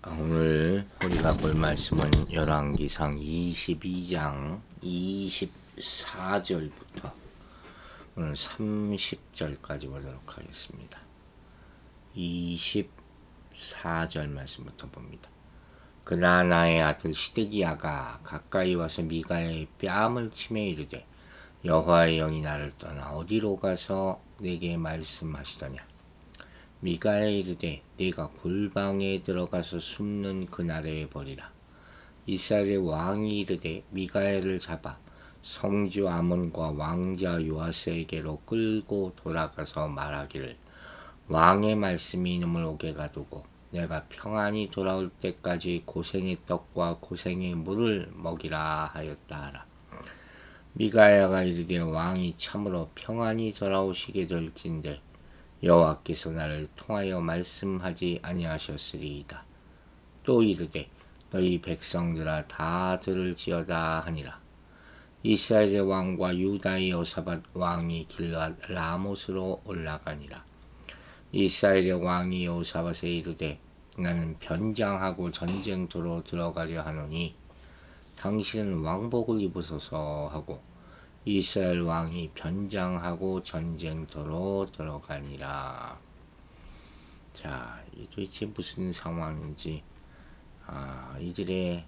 오늘 우리가 볼 말씀은 열왕기상 22장 24절부터 오늘 30절까지 보도록 하겠습니다. 24절 말씀부터 봅니다. 그러나 나의 아들 시드기야가 가까이 와서 미가의 뺨을 치매 이르되 여호와의 영이 나를 떠나 어디로 가서 내게 말씀하시더냐. 미가에 이르되 네가 골방에 들어가서 숨는 그날에 버리라. 이스라엘의 왕이 이르되 미가엘을 잡아 성주 아몬과 왕자 요아스에게로 끌고 돌아가서 말하기를 왕의 말씀이 이놈을 옥에 가두고 내가 평안히 돌아올 때까지 고생의 떡과 고생의 물을 먹이라 하였다 하라. 미가야가 이르되 왕이 참으로 평안히 돌아오시게 될진대 여호와께서 나를 통하여 말씀하지 아니하셨으리이다. 또 이르되 너희 백성들아 다 들을지어다 하니라. 이스라엘의 왕과 유다의 여호사밧 왕이 길앗 라못으로 올라가니라. 이스라엘의 왕이 여호사밧에 이르되 나는 변장하고 전쟁터로 들어가려 하노니 당신은 왕복을 입으소서 하고 이스라엘 왕이 변장하고 전쟁터로 들어가니라. 자, 이 도대체 무슨 상황인지, 이들의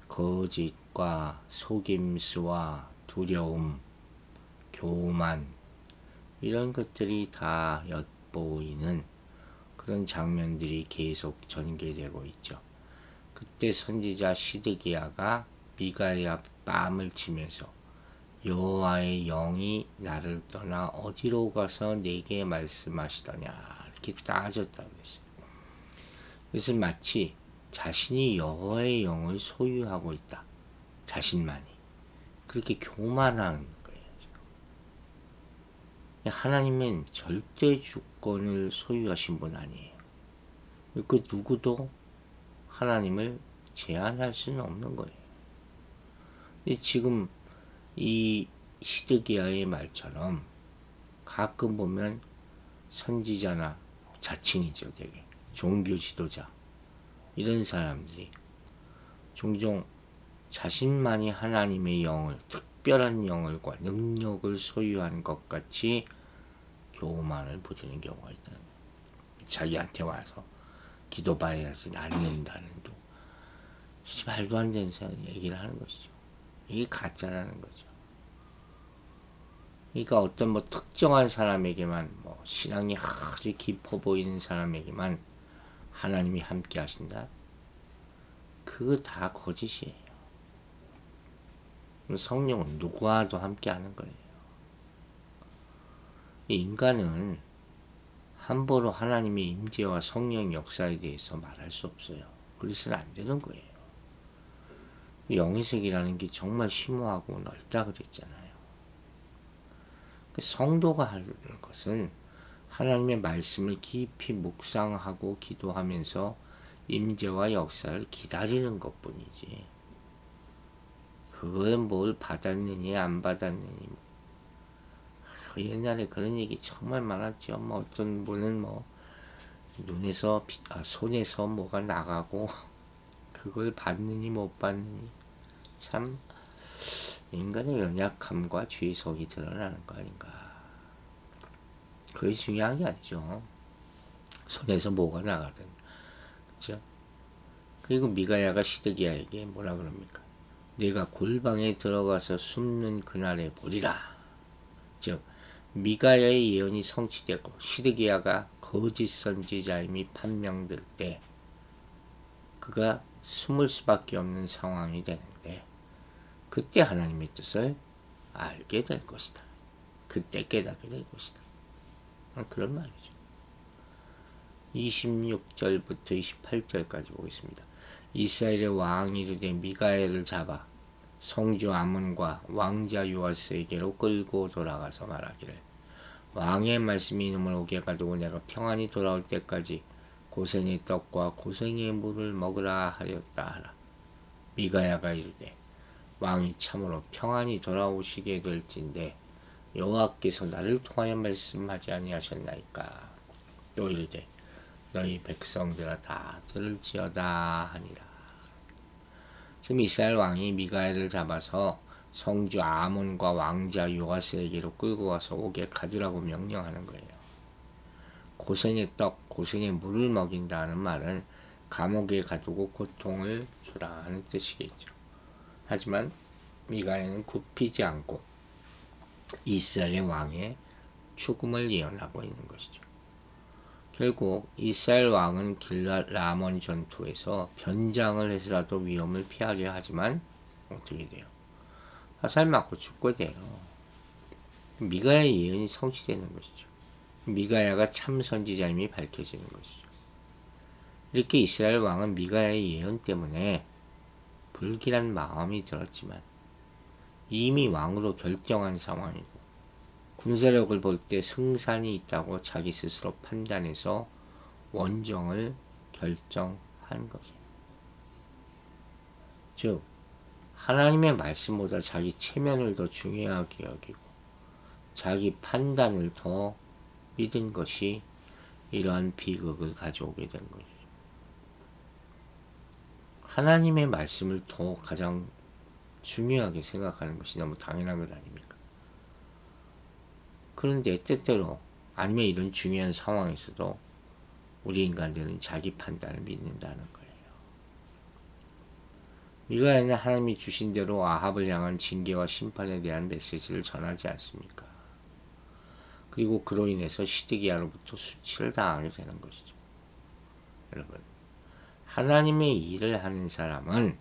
거짓과 속임수와 두려움, 교만, 이런 것들이 다 엿보이는 그런 장면들이 계속 전개되고 있죠. 그때 선지자 시드기야가 미가야 뺨을 치면서 여호와의 영이 나를 떠나 어디로 가서 내게 말씀하시더냐 이렇게 따졌다고 했어요. 그래서 마치 자신이 여호와의 영을 소유하고 있다. 자신만이. 그렇게 교만한 거예요. 하나님은 절대 주권을 소유하신 분 아니에요. 그 누구도 하나님을 제한할 수는 없는 거예요. 근데 지금 이 시드기야의 말처럼 가끔 보면 선지자나 자칭이죠, 되게 종교 지도자 이런 사람들이 종종 자신만이 하나님의 영을, 특별한 영을과 능력을 소유한 것 같이 교만을 부리는 경우가 있다는 거예요. 자기한테 와서 기도봐야지 않는다는 둥 말도 안 되는 얘기를 하는 것이죠. 이게 가짜라는 거죠. 그러니까 어떤 특정한 사람에게만 신앙이 아주 깊어 보이는 사람에게만 하나님이 함께 하신다. 그거 다 거짓이에요. 성령은 누구와도 함께 하는 거예요. 인간은 함부로 하나님의 임재와 성령 역사에 대해서 말할 수 없어요. 그래서는 안 되는 거예요. 영의 세계라는 게 정말 심오하고 넓다 그랬잖아요. 성도가 하는 것은 하나님의 말씀을 깊이 묵상하고 기도하면서 임재와 역사를 기다리는 것뿐이지. 그건 뭘 받았느니 안 받았느니. 옛날에 그런 얘기 정말 많았죠. 어떤 분은 눈에서 손에서 뭐가 나가고 그걸 받느니 못 받느니. 참 인간의 연약함과 죄성이 드러나는 거 아닌가. 그게 중요한 게 아니죠. 손에서 뭐가 나가든. 그죠? 그리고 미가야가 시드기야에게 뭐라 그럽니까? 내가 골방에 들어가서 숨는 그날에 보리라. 즉 미가야의 예언이 성취되고 시드기야가 거짓 선지자임이 판명될 때 그가 숨을 수밖에 없는 상황이 되는데 그때 하나님의 뜻을 알게 될 것이다. 그때 깨닫게 될 것이다. 그런 말이죠. 26절부터 28절까지 보겠습니다. 이스라엘의 왕이 이르되 미가엘을 잡아 성주 아몬과 왕자 요아스에게로 끌고 돌아가서 말하기를 왕의 말씀이 이놈을 옥에 가두고 내가 평안히 돌아올 때까지 고생의 떡과 고생의 물을 먹으라 하였다 하라. 미가야가 이르되 왕이 참으로 평안히 돌아오시게 될진대 여호와께서 나를 통하여 말씀하지 아니하셨나이까. 또 이르되 너희 백성들아 다 들을지어다 하니라. 지금 이스라엘 왕이 미가엘을 잡아서 성주 아몬과 왕자 요아스에게로 끌고 와서 옥에 가두라고 명령하는 거예요. 고생의 떡, 고생의 물을 먹인다는 말은 감옥에 가두고 고통을 주라는 뜻이겠죠. 하지만 미가엘은 굽히지 않고 이스라엘의 왕의 죽음을 예언하고 있는 것이죠. 결국 이스라엘 왕은 길랏 라몬 전투에서 변장을 해서라도 위험을 피하려 하지만 어떻게 돼요? 화살 맞고 죽게 돼요. 미가야의 예언이 성취되는 것이죠. 미가야가 참 선지자임이 밝혀지는 것이죠. 이렇게 이스라엘 왕은 미가야의 예언 때문에 불길한 마음이 들었지만 이미 왕으로 결정한 상황이고 군사력을 볼 때 승산이 있다고 자기 스스로 판단해서 원정을 결정한 것이에요. 즉 하나님의 말씀보다 자기 체면을 더 중요하게 여기고 자기 판단을 더 믿은 것이 이러한 비극을 가져오게 된 것이죠. 하나님의 말씀을 더 가장 중요하게 생각하는 것이 너무 당연한 것 아닙니까? 그런데 때때로 아니면 이런 중요한 상황에서도 우리 인간들은 자기 판단을 믿는다는 거예요. 미가야는 하나님이 주신 대로 아합을 향한 징계와 심판에 대한 메시지를 전하지 않습니까? 그리고 그로 인해서 시드기야로부터 수치를 당하게 되는 것이죠. 여러분, 하나님의 일을 하는 사람은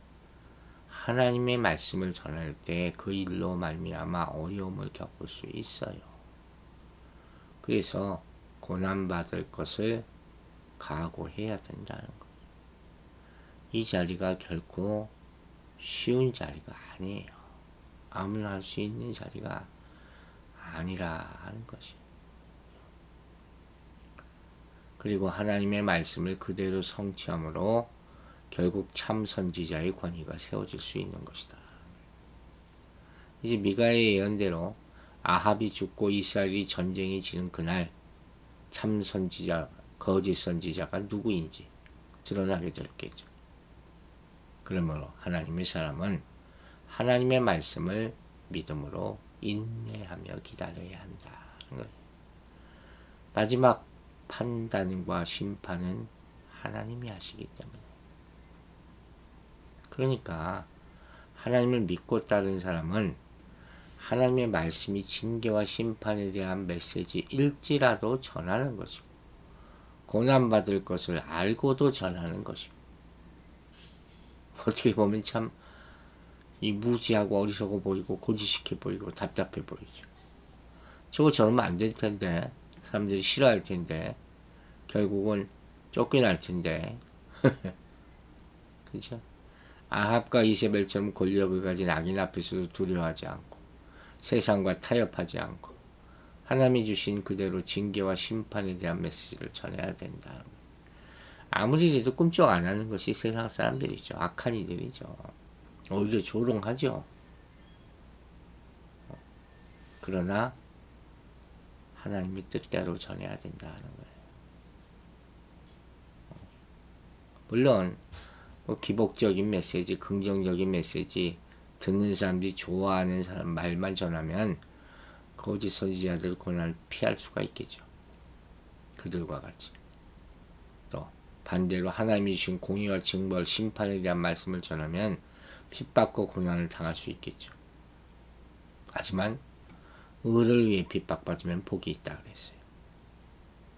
하나님의 말씀을 전할 때 그 일로 말미암아 어려움을 겪을 수 있어요. 그래서 고난받을 것을 각오해야 된다는 거예요. 이 자리가 결코 쉬운 자리가 아니에요. 아무나 할 수 있는 자리가 아니라 하는 것이에요. 그리고 하나님의 말씀을 그대로 성취함으로 결국 참 선지자의 권위가 세워질 수 있는 것이다. 이제 미가의 예언대로 아합이 죽고 이스라엘이 전쟁이 지는 그날 참 선지자, 거짓 선지자가 누구인지 드러나게 되겠죠. 그러므로 하나님의 사람은 하나님의 말씀을 믿음으로 인내하며 기다려야 한다. 마지막 판단과 심판은 하나님이 하시기 때문에. 그러니까 하나님을 믿고 따른 사람은 하나님의 말씀이 징계와 심판에 대한 메시지일지라도 전하는 것이고 고난받을 것을 알고도 전하는 것이고 어떻게 보면 참 이 무지하고 어리석어 보이고 고지식해 보이고 답답해 보이죠. 저거 저러면 안 될 텐데 사람들이 싫어할 텐데 결국은 쫓겨날 텐데 그렇죠? 아합과 이세벨처럼 권력을 가진 악인 앞에서도 두려워하지 않고 세상과 타협하지 않고 하나님이 주신 그대로 징계와 심판에 대한 메시지를 전해야 된다. 아무리 해도 꿈쩍 안 하는 것이 세상 사람들이죠. 악한 이들이죠. 오히려 조롱하죠. 그러나 하나님의 뜻대로 전해야 된다는 거예요. 물론 기복적인 메시지, 긍정적인 메시지 듣는 사람들이 좋아하는 사람 말만 전하면 거짓 선지자들 고난을 피할 수가 있겠죠. 그들과 같이. 또 반대로 하나님이 주신 공의와 징벌, 심판에 대한 말씀을 전하면 핍박과 고난을 당할 수 있겠죠. 하지만 의를 위해 핍박받으면 복이 있다 그랬어요.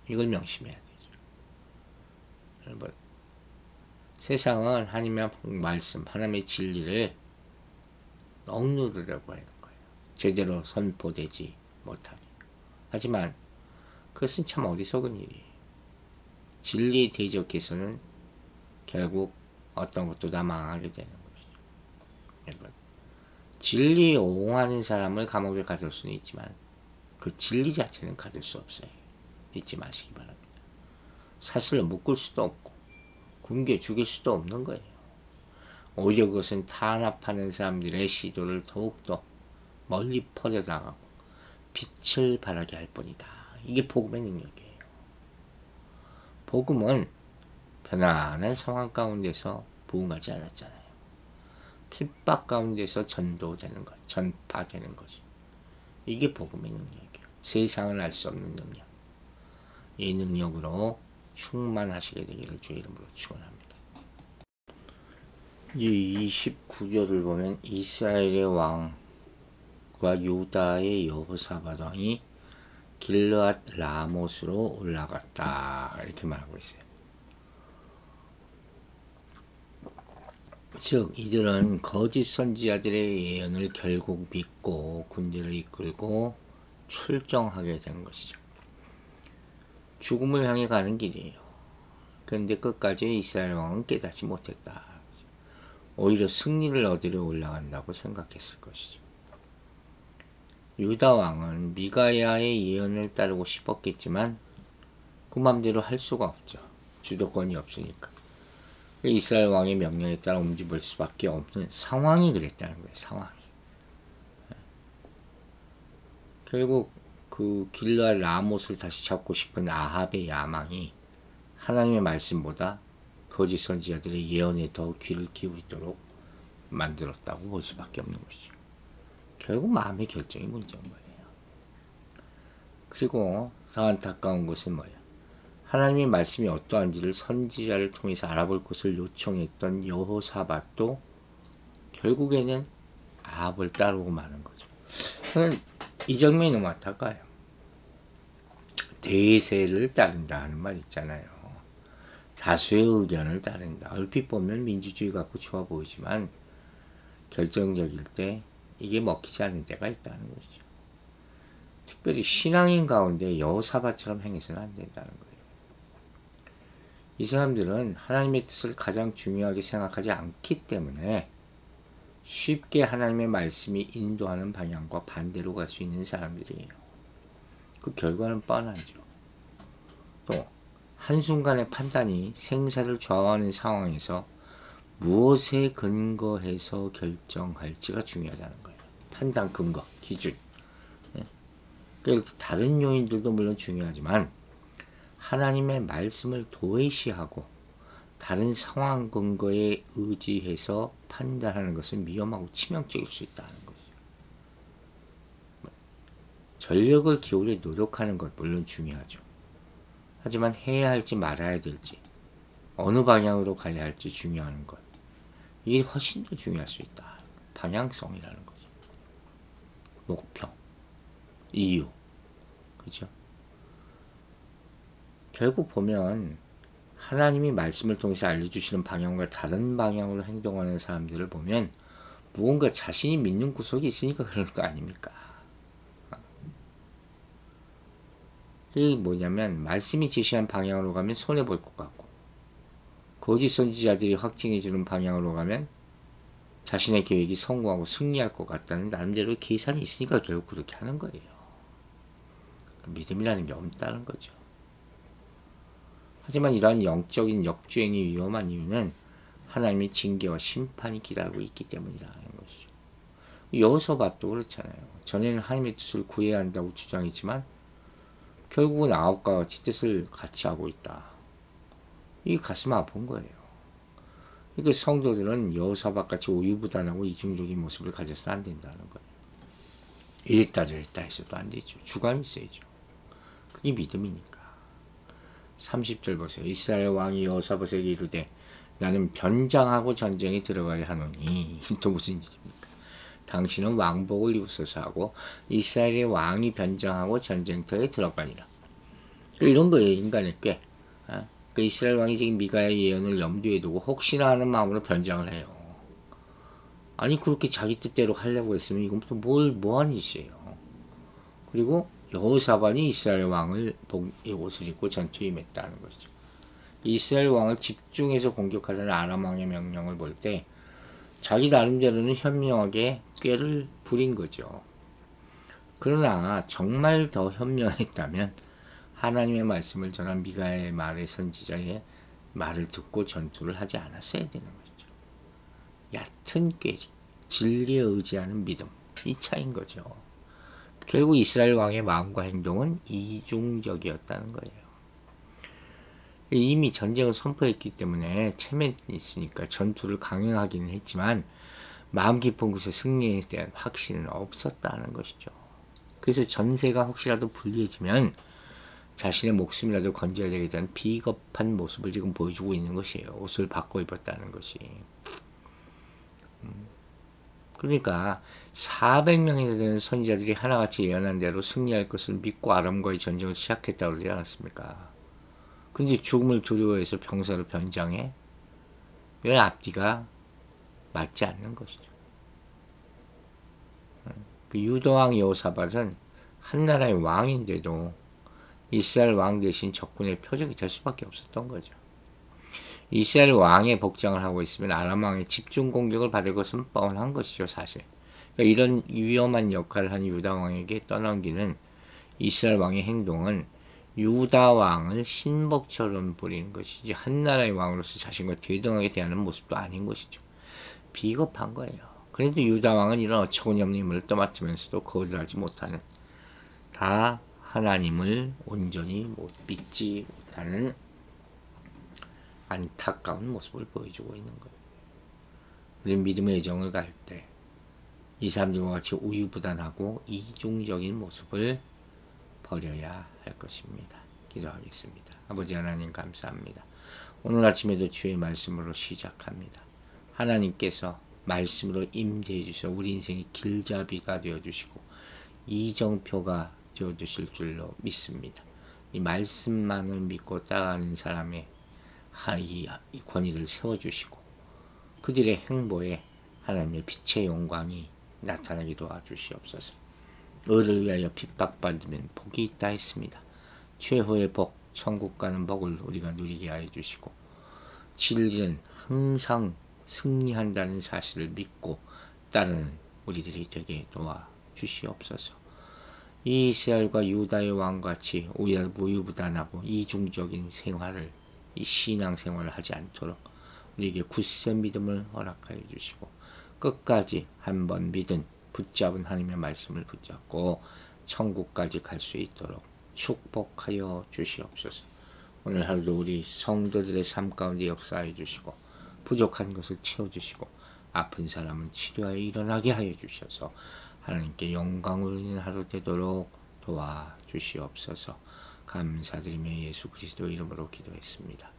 이걸 명심해야 되죠. 여러분, 세상은 하나님의 말씀, 하나님의 진리를 억누르려고 하는 거예요. 제대로 선포되지 못하게. 하지만 그것은 참 어리석은 일이에요. 진리에 대적해서는 결국 어떤 것도 다 망하게 되는 것이죠. 여러분, 진리에 옹호하는 사람을 감옥에 가둘 수는 있지만 그 진리 자체는 가둘 수 없어요. 잊지 마시기 바랍니다. 사슬을 묶을 수도 없고 굶겨 죽일 수도 없는 거예요. 오히려 그것은 탄압하는 사람들의 시도를 더욱더 멀리 퍼져나가고 빛을 발하게 할 뿐이다. 이게 복음의 능력이에요. 복음은 편안한 상황 가운데서 부응하지 않았잖아요. 핍박 가운데서 전도되는 것, 전파되는 거지. 이게 복음의 능력이에요. 세상을 알 수 없는 능력. 이 능력으로 충만하시게 되기를 주의 이름으로 축원합니다. 이 29절을 보면 이스라엘의 왕과 유다의 여호사밧 왕이 길르앗 라못으로 올라갔다 이렇게 말하고 있어요. 즉 이들은 거짓 선지자들의 예언을 결국 믿고 군대를 이끌고 출정하게 된 것이죠. 죽음을 향해 가는 길이에요. 그런데 끝까지 이스라엘 왕은 깨닫지 못했다. 오히려 승리를 얻으려 올라간다고 생각했을 것이죠. 유다 왕은 미가야의 예언을 따르고 싶었겠지만 그 맘대로 할 수가 없죠. 주도권이 없으니까. 이스라엘 왕의 명령에 따라 움직일 수밖에 없는 상황이 그랬다는 거예요. 상황이. 결국 그 길르앗 라못을 다시 잡고 싶은 아합의 야망이 하나님의 말씀보다 거짓 선지자들의 예언에 더 귀를 기울이도록 만들었다고 볼 수밖에 없는 것이죠. 결국 마음의 결정이 문제인 거예요. 그리고 더 안타까운 것은 뭐예요? 하나님의 말씀이 어떠한지를 선지자를 통해서 알아볼 것을 요청했던 여호사밧도 결국에는 아합을 따르고 마는 거죠. 저는 이 장면이 너무 안타까워요. 대세를 따른다 하는 말 있잖아요. 다수의 의견을 따른다. 얼핏 보면 민주주의 같고 좋아 보이지만 결정적일 때 이게 먹히지 않는 때가 있다는 것이죠. 특별히 신앙인 가운데 여호사밧처럼 행해서는 안 된다는 거예요. 이 사람들은 하나님의 뜻을 가장 중요하게 생각하지 않기 때문에 쉽게 하나님의 말씀이 인도하는 방향과 반대로 갈 수 있는 사람들이에요. 그 결과는 뻔하죠. 또 한순간의 판단이 생사를 좌우하는 상황에서 무엇에 근거해서 결정할지가 중요하다는 거예요. 판단 근거, 기준. 다른 요인들도 물론 중요하지만 하나님의 말씀을 도외시하고 다른 상황 근거에 의지해서 판단하는 것은 위험하고 치명적일 수 있다는 거죠. 전력을 기울여 노력하는 것 물론 중요하죠. 하지만 해야 할지 말아야 될지 어느 방향으로 가야 할지 중요한 것 이게 훨씬 더 중요할 수 있다. 방향성이라는 거죠. 목표, 이유, 그죠? 결국 보면 하나님이 말씀을 통해서 알려주시는 방향과 다른 방향으로 행동하는 사람들을 보면 무언가 자신이 믿는 구석이 있으니까 그러는 거 아닙니까? 이게 뭐냐면 말씀이 제시한 방향으로 가면 손해볼 것 같고 거짓 선지자들이 확증해주는 방향으로 가면 자신의 계획이 성공하고 승리할 것 같다는 나름대로 계산이 있으니까 결국 그렇게 하는 거예요. 믿음이라는 게 없다는 거죠. 하지만 이러한 영적인 역주행이 위험한 이유는 하나님의 징계와 심판이 기다리고 있기 때문이라는 것이죠. 여호사밧도 그렇잖아요. 전에는 하나님의 뜻을 구해야 한다고 주장했지만 결국은 아합과 같이 뜻을 같이 하고 있다. 이게 가슴 아픈 거예요. 그러니까 성도들은 여호사밧같이 우유부단하고 이중적인 모습을 가져서는 안 된다는 거예요. 이랬다 저랬다 해서도 안 되죠. 주관이 있어야죠. 그게 믿음이니까. 30절 보세요. 이스라엘 왕이 여호사밧에게 이르되 나는 변장하고 전쟁에 들어가야 하노니 또 무슨 일입니까? 당신은 왕복을 입으소서 하고 이스라엘의 왕이 변장하고 전쟁터에 들어가니라. 이런 거예요. 인간의 꾀. 그 이스라엘 왕이 지금 미가의 예언을 염두에 두고 혹시나 하는 마음으로 변장을 해요. 아니 그렇게 자기 뜻대로 하려고 했으면 이건 또 뭐하는 짓이에요. 그리고 여호사밧이 이스라엘 왕을 복의 옷을 입고 전투에 임했다는 것이죠. 이스라엘 왕을 집중해서 공격하려는 아람 왕의 명령을 볼 때 자기 나름대로는 현명하게 꾀를 부린 거죠. 그러나 정말 더 현명했다면 하나님의 말씀을 전한 미가의 말의 선지자의 말을 듣고 전투를 하지 않았어야 되는 거죠. 얕은 꾀, 진리에 의지하는 믿음, 이 차이인 거죠. 결국 이스라엘 왕의 마음과 행동은 이중적이었다는 거예요. 이미 전쟁을 선포했기 때문에 체면이 있으니까 전투를 강행하기는 했지만 마음 깊은 곳에 승리에 대한 확신은 없었다는 것이죠. 그래서 전세가 혹시라도 불리해지면 자신의 목숨이라도 건져야 되겠다는 비겁한 모습을 지금 보여주고 있는 것이에요. 옷을 바꿔 입었다는 것이. 그러니까 400명이나 되는 선지자들이 하나같이 예언한 대로 승리할 것을 믿고 아람과의 전쟁을 시작했다고 그러지 않았습니까? 그런데 죽음을 두려워해서 병사로 변장해? 이건 앞뒤가 맞지 않는 것이죠. 그 유다왕 여호사밧은 한 나라의 왕인데도 이스라엘 왕 대신 적군의 표적이 될 수밖에 없었던 거죠. 이스라엘 왕의 복장을 하고 있으면 아람 왕의 집중 공격을 받을 것은 뻔한 것이죠, 사실. 그러니까 이런 위험한 역할을 한 유다 왕에게 떠넘기는 이스라엘 왕의 행동은 유다 왕을 신복처럼 부리는 것이지 한 나라의 왕으로서 자신과 대등하게 대하는 모습도 아닌 것이죠. 비겁한 거예요. 그래도 유다 왕은 이런 어처구니없는 임무를 떠맡으면서도 거절하지 못하는, 다 하나님을 온전히 못 믿지 못하는 안타까운 모습을 보여주고 있는 거예요. 우리 믿음의 여정을 갈 때 이 사람들과 같이 우유부단하고 이중적인 모습을 버려야 할 것입니다. 기도하겠습니다. 아버지 하나님 감사합니다. 오늘 아침에도 주의 말씀으로 시작합니다. 하나님께서 말씀으로 임재해 주셔 우리 인생의 길잡이가 되어주시고 이정표가 되어주실 줄로 믿습니다. 이 말씀만을 믿고 따라가는 사람의 이 권위를 세워주시고 그들의 행보에 하나님의 빛의 영광이 나타나게 도와주시옵소서. 의를 위하여 핍박받으면 복이 있다 했습니다. 최후의 복, 천국 가는 복을 우리가 누리게 하여 주시고 진리는 항상 승리한다는 사실을 믿고 따르는 우리들이 되게 도와주시옵소서. 이 이스라엘과 유다의 왕같이 우유부단하고 이중적인 생활을, 이 신앙생활을 하지 않도록 우리에게 굳센 믿음을 허락하여 주시고 끝까지 한번 믿은 붙잡은 하나님의 말씀을 붙잡고 천국까지 갈 수 있도록 축복하여 주시옵소서. 오늘 하루도 우리 성도들의 삶 가운데 역사해 주시고 부족한 것을 채워주시고 아픈 사람은 치료하여 일어나게 하여 주셔서 하나님께 영광을 올리는 하루 되도록 도와주시옵소서. 감사드리며 예수 그리스도 이름으로 기도했습니다.